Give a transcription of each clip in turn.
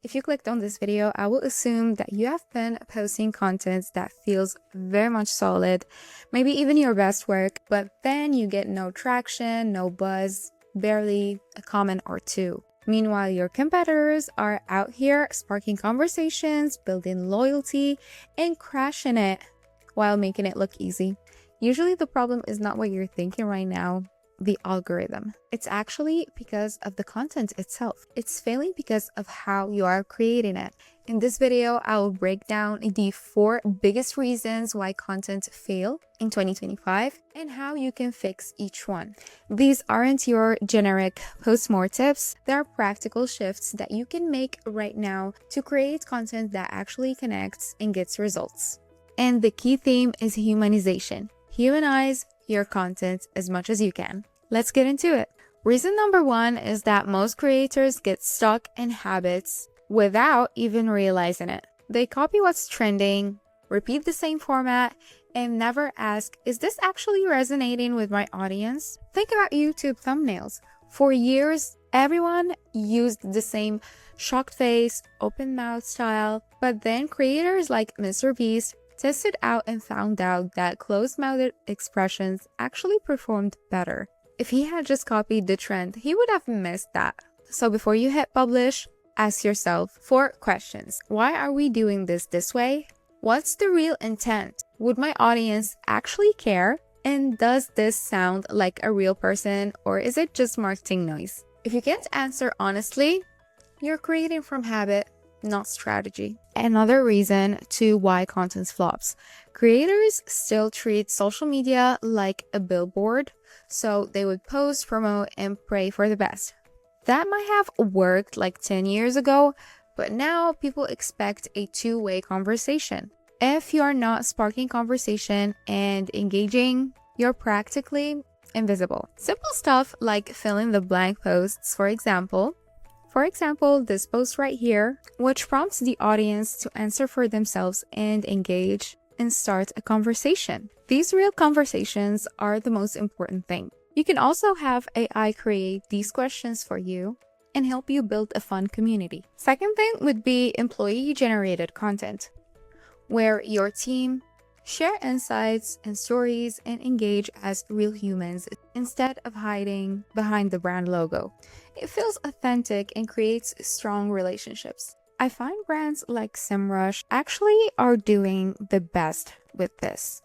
If you clicked on this video, I will assume that you have been posting content that feels very much solid, maybe even your best work, but then you get no traction, no buzz, barely a comment or two. Meanwhile, your competitors are out here sparking conversations, building loyalty, and crashing it while making it look easy. Usually the problem is not what you're thinking right now, the algorithm. It's actually because of the content itself. It's failing because of how you are creating it. In this video, I will break down the 4 biggest reasons why content fail in 2025 and how you can fix each one. These aren't your generic post-more tips. They are practical shifts that you can make right now to create content that actually connects and gets results. And the key theme is humanization. Humanize your content as much as you can. Let's get into it. Reason number 1 is that most creators get stuck in habits without even realizing it. They copy what's trending, repeat the same format, and never ask, is this actually resonating with my audience? Think about YouTube thumbnails. For years, everyone used the same shocked face, open mouth style, but then creators like MrBeast tested out and found out that closed-mouthed expressions actually performed better. If he had just copied the trend, he would have missed that. So before you hit publish, ask yourself 4 questions. Why are we doing this way? What's the real intent? Would my audience actually care? And does this sound like a real person, or is it just marketing noise? If you can't answer honestly, you're creating from habit, not strategy. Another reason to why content flops. Creators still treat social media like a billboard, so they would post, promote, and pray for the best. That might have worked like 10 years ago, but now people expect a two-way conversation. If you're not sparking conversation and engaging, you're practically invisible. Simple stuff like fill in the blank posts, for example, this post right here, which prompts the audience to answer for themselves and engage and start a conversation. These real conversations are the most important thing. You can also have AI create these questions for you and help you build a fun community. Second thing would be employee-generated content, where your team share insights and stories and engage as real humans instead of hiding behind the brand logo. It feels authentic and creates strong relationships. I find brands like SEMrush actually are doing the best with this.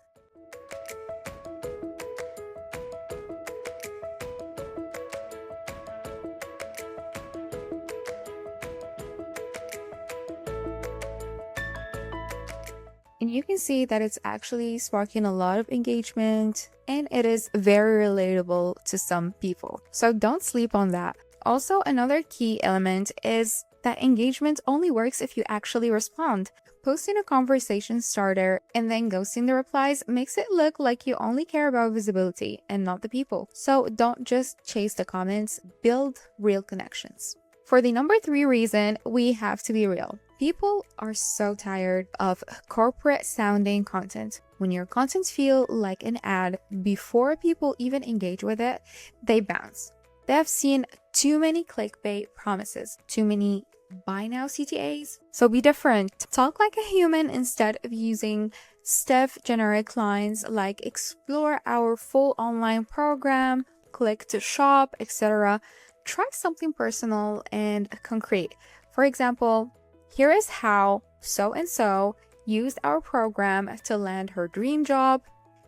And you can see that it's actually sparking a lot of engagement and it is very relatable to some people. So don't sleep on that. Also, another key element is that engagement only works if you actually respond. Posting a conversation starter and then ghosting the replies makes it look like you only care about visibility and not the people. So don't just chase the comments, build real connections. For the number 3 reason, we have to be real. People are so tired of corporate sounding content. When your content feels like an ad before people even engage with it, they bounce. They have seen too many clickbait promises, too many buy now CTAs. So be different. Talk like a human instead of using stiff generic lines like explore our full online program, click to shop, etc. Try something personal and concrete. For example, here is how so-and-so used our program to land her dream job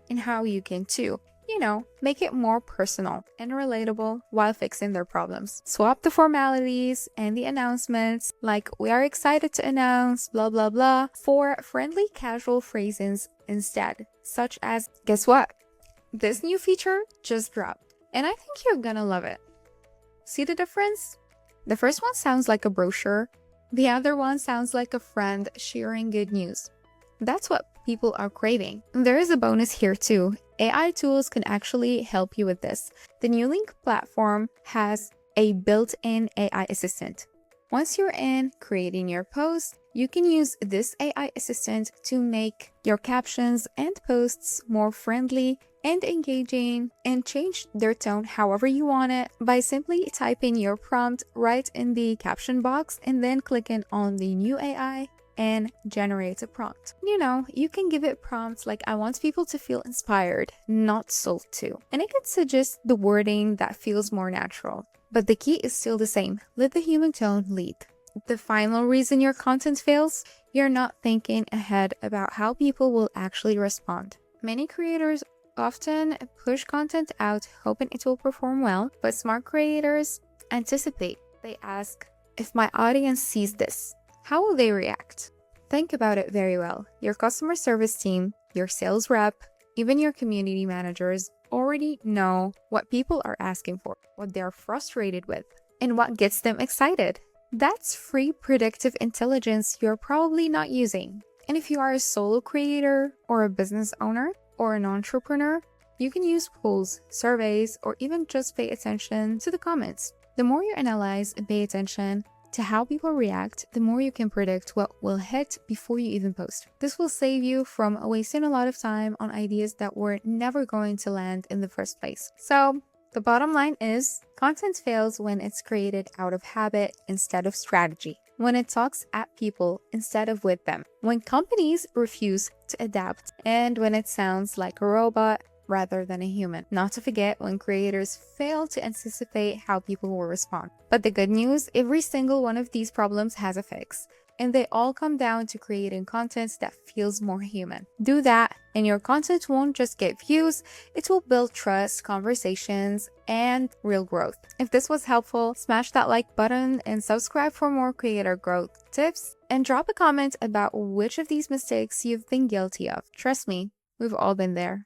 and how you can too. Make it more personal and relatable while fixing their problems. Swap the formalities and the announcements, like we are excited to announce blah blah blah, for friendly casual phrases instead, such as, guess what? This new feature just dropped, and I think you're gonna love it. See the difference? The first one sounds like a brochure. The other one sounds like a friend sharing good news. That's what people are craving. There is a bonus here too. AI tools can actually help you with this. The New Link platform has a built-in AI assistant. Once you're in creating your post, you can use this AI assistant to make your captions and posts more friendly and engaging, and change their tone however you want it by simply typing your prompt right in the caption box and then clicking on the new AI and generate a prompt. You can give it prompts like, I want people to feel inspired, not sold to. And it can suggest the wording that feels more natural. But the key is still the same. Let the human tone lead. The final reason your content fails, you're not thinking ahead about how people will actually respond. Many creators often push content out hoping it will perform well, but smart creators anticipate. They ask, if my audience sees this, how will they react? Think about it very well. Your customer service team, your sales rep, even your community managers already know what people are asking for, what they're frustrated with, and what gets them excited. That's free predictive intelligence you're probably not using. And if you are a solo creator or a business owner or an entrepreneur, you can use polls, surveys, or even just pay attention to the comments. The more you analyze and pay attention to how people react, the more you can predict what will hit before you even post. This will save you from wasting a lot of time on ideas that were never going to land in the first place. So the bottom line is, content fails when it's created out of habit instead of strategy, when it talks at people instead of with them, when companies refuse to adapt, and when it sounds like a robot rather than a human. Not to forget when creators fail to anticipate how people will respond. But the good news, every single one of these problems has a fix, and they all come down to creating content that feels more human. Do that, and your content won't just get views, it will build trust, conversations, and real growth. If this was helpful, smash that like button and subscribe for more creator growth tips, and drop a comment about which of these mistakes you've been guilty of. Trust me, we've all been there.